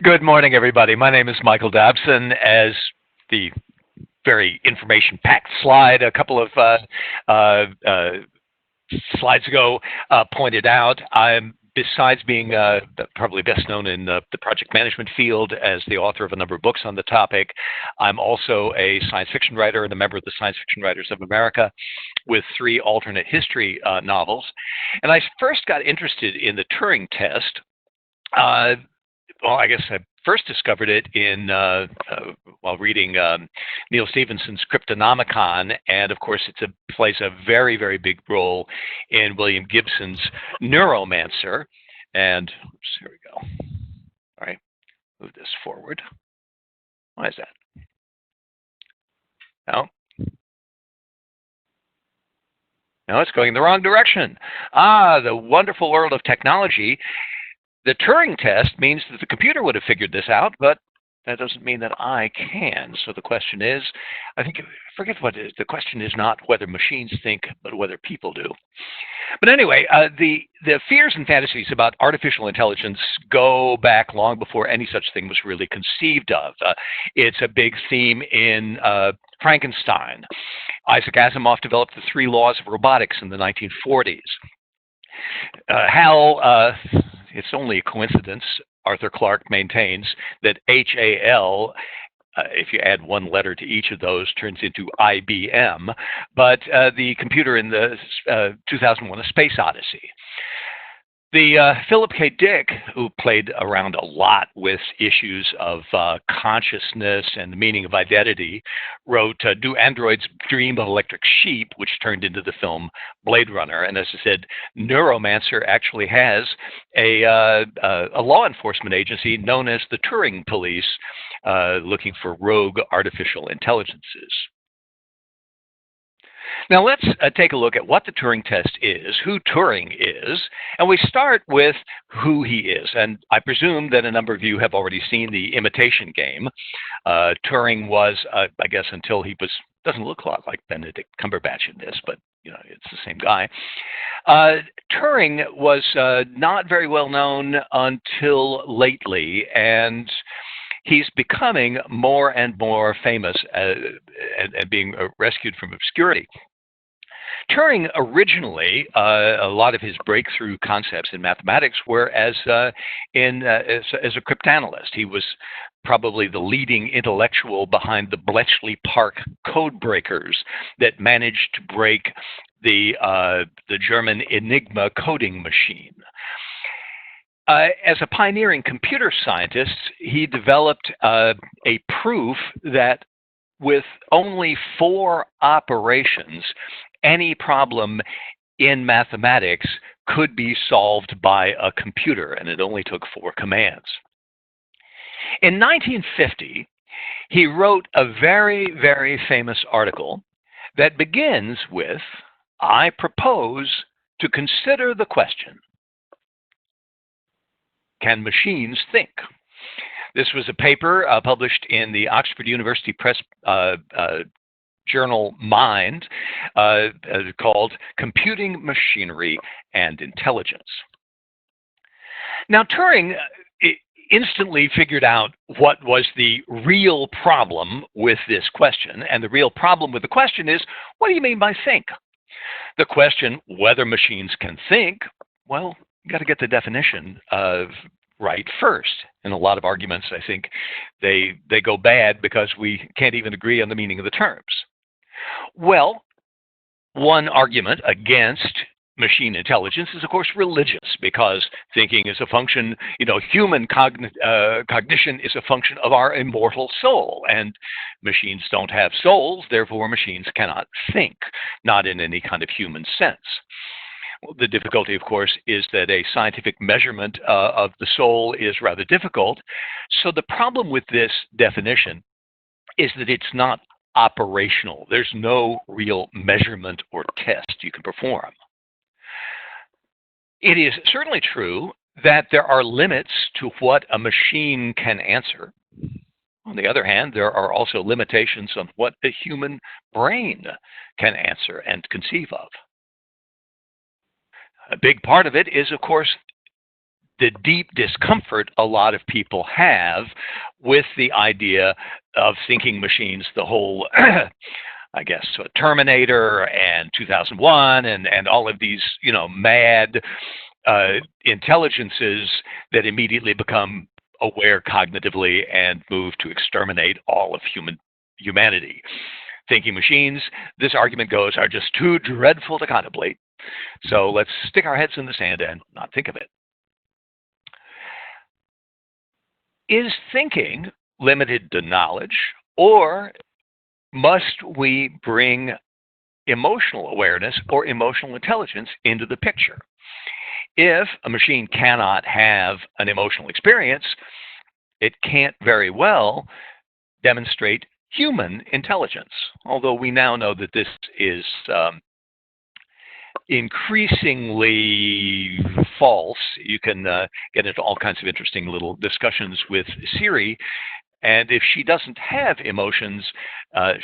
Good morning, everybody. My name is Michael Dobson. As the very information-packed slide a couple of slides ago pointed out, I'm, besides being probably best known in the project management field as the author of a number of books on the topic, I'm also a science fiction writer and a member of the Science Fiction Writers of America with 3 alternate history novels. And I first got interested in the Turing test. Well, I guess I first discovered it in while reading Neal Stephenson's Cryptonomicon, and of course it plays a very, very big role in William Gibson's Neuromancer. And oops, here we go. All right, move this forward. Why is that? No, it's going in the wrong direction. Ah, the wonderful world of technology. The Turing test means that the computer would have figured this out, but that doesn't mean that I can. So the question is, I think, forget what it is. The question is not whether machines think, but whether people do. But anyway, the fears and fantasies about artificial intelligence go back long before any such thing was really conceived of. It's a big theme in Frankenstein. Isaac Asimov developed the 3 laws of robotics in the 1940s. It's only a coincidence, Arthur Clarke maintains, that HAL, if you add 1 letter to each of those, turns into IBM, but the computer in the 2001 A Space Odyssey. The Philip K. Dick, who played around a lot with issues of consciousness and the meaning of identity, wrote Do Androids Dream of Electric Sheep, which turned into the film Blade Runner. And as I said, Neuromancer actually has a law enforcement agency known as the Turing Police, looking for rogue artificial intelligences. Now let's take a look at what the Turing test is, who Turing is, and we start with who he is. And I presume that a number of you have already seen The Imitation Game. Turing was, I guess until he was, doesn't look a lot like Benedict Cumberbatch in this, but you know, it's the same guy. Turing was not very well known until lately, and he's becoming more and more famous and being rescued from obscurity. Turing originally, a lot of his breakthrough concepts in mathematics were as a cryptanalyst. He was probably the leading intellectual behind the Bletchley Park code breakers that managed to break the German Enigma coding machine. As a pioneering computer scientist, he developed a proof that with only 4 operations, any problem in mathematics could be solved by a computer, and it only took 4 commands. In 1950, he wrote a very, very famous article that begins with, "I propose to consider the question, can machines think?" This was a paper published in the Oxford University Press journal Mind called Computing Machinery and Intelligence. Now, Turing instantly figured out what was the real problem with this question. And the real problem with the question is, what do you mean by think? The question, whether machines can think, well, you got to get the definition right first. And a lot of arguments, I think, they go bad because we can't even agree on the meaning of the terms. Well, one argument against machine intelligence is, of course, religious, because thinking is a function, human cognition is a function of our immortal soul, and machines don't have souls, therefore machines cannot think, not in any kind of human sense. The difficulty, of course, is that a scientific measurement of the soul is rather difficult. So the problem with this definition is that it's not operational. There's no real measurement or test you can perform. It is certainly true that there are limits to what a machine can answer. On the other hand, there are also limitations on what a human brain can answer and conceive of. A big part of it is, of course, the deep discomfort a lot of people have with the idea of thinking machines, the whole, I guess, Terminator and 2001 and all of these, mad intelligences that immediately become aware cognitively and move to exterminate all of humanity. Thinking machines, this argument goes, are just too dreadful to contemplate. So let's stick our heads in the sand and not think of it. Is thinking limited to knowledge, or must we bring emotional awareness or emotional intelligence into the picture? If a machine cannot have an emotional experience, it can't very well demonstrate human intelligence, although we now know that this is increasingly false. You can get into all kinds of interesting little discussions with Siri, and if she doesn't have emotions,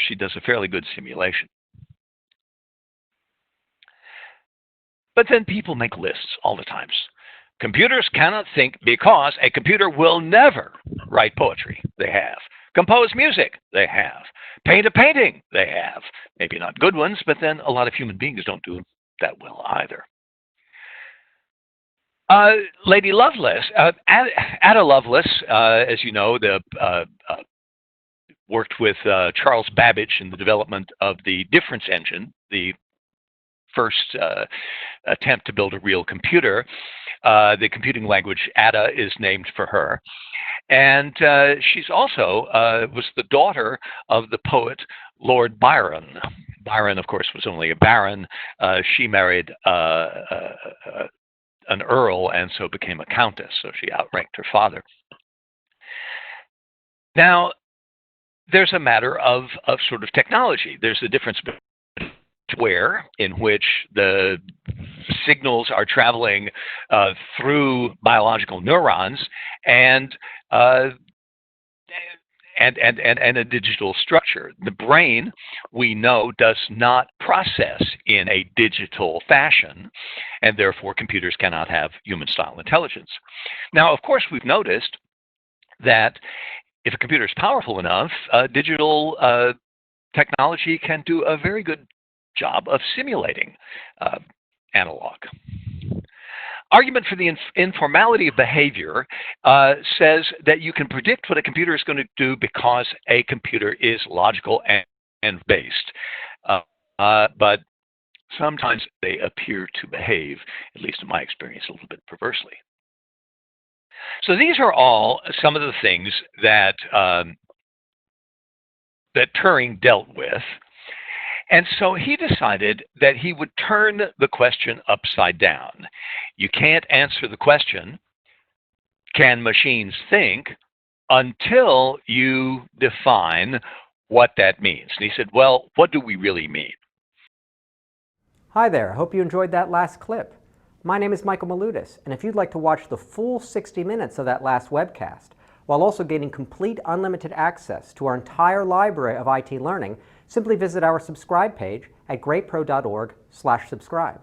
she does a fairly good simulation. But then people make lists all the time. Computers cannot think because a computer will never write poetry. They have. Compose music. They have. Paint a painting. They have. Maybe not good ones, but then a lot of human beings don't do that well either. Lady Lovelace, Ada Lovelace, as you know, worked with Charles Babbage in the development of the difference engine, the first attempt to build a real computer. The computing language Ada is named for her. And she's also was the daughter of the poet Lord Byron. Byron, of course, was only a baron. She married an earl and so became a countess, so she outranked her father. Now, there's a matter of sort of technology. There's a difference between software in which the signals are traveling through biological neurons and a digital structure. The brain, we know, does not process in a digital fashion, and therefore computers cannot have human-style intelligence. Now, of course, we've noticed that if a computer is powerful enough, digital technology can do a very good job of simulating analog. Argument for the informality of behavior says that you can predict what a computer is going to do because a computer is logical and based. But sometimes they appear to behave, at least in my experience, a little bit perversely. So these are all some of the things that that Turing dealt with. And so he decided that he would turn the question upside down. You can't answer the question, can machines think, until you define what that means. And he said, well, what do we really mean? Hi there, I hope you enjoyed that last clip. My name is Michael Malutis, and if you'd like to watch the full 60 minutes of that last webcast, while also getting complete unlimited access to our entire library of IT learning, simply visit our subscribe page at greatpro.org/subscribe.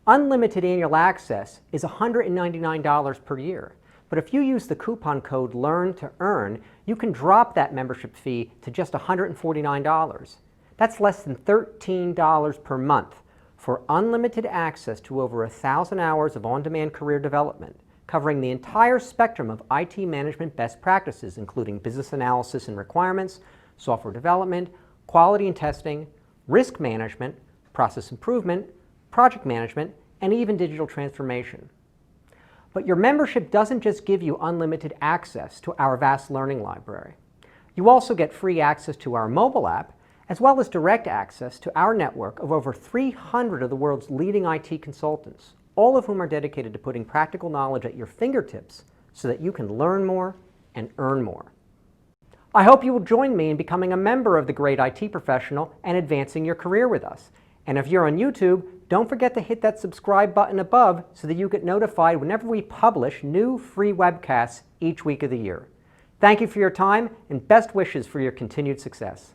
Unlimited annual access is $199 per year, but if you use the coupon code LEARN2EARN, you can drop that membership fee to just $149. That's less than $13 per month for unlimited access to over 1,000 hours of on-demand career development, covering the entire spectrum of IT management best practices, including business analysis and requirements, software development, quality and testing, risk management, process improvement, project management, and even digital transformation. But your membership doesn't just give you unlimited access to our vast learning library. You also get free access to our mobile app, as well as direct access to our network of over 300 of the world's leading IT consultants, all of whom are dedicated to putting practical knowledge at your fingertips so that you can learn more and earn more. I hope you will join me in becoming a member of the Great IT Professional and advancing your career with us. And if you're on YouTube, don't forget to hit that subscribe button above so that you get notified whenever we publish new free webcasts each week of the year. Thank you for your time and best wishes for your continued success.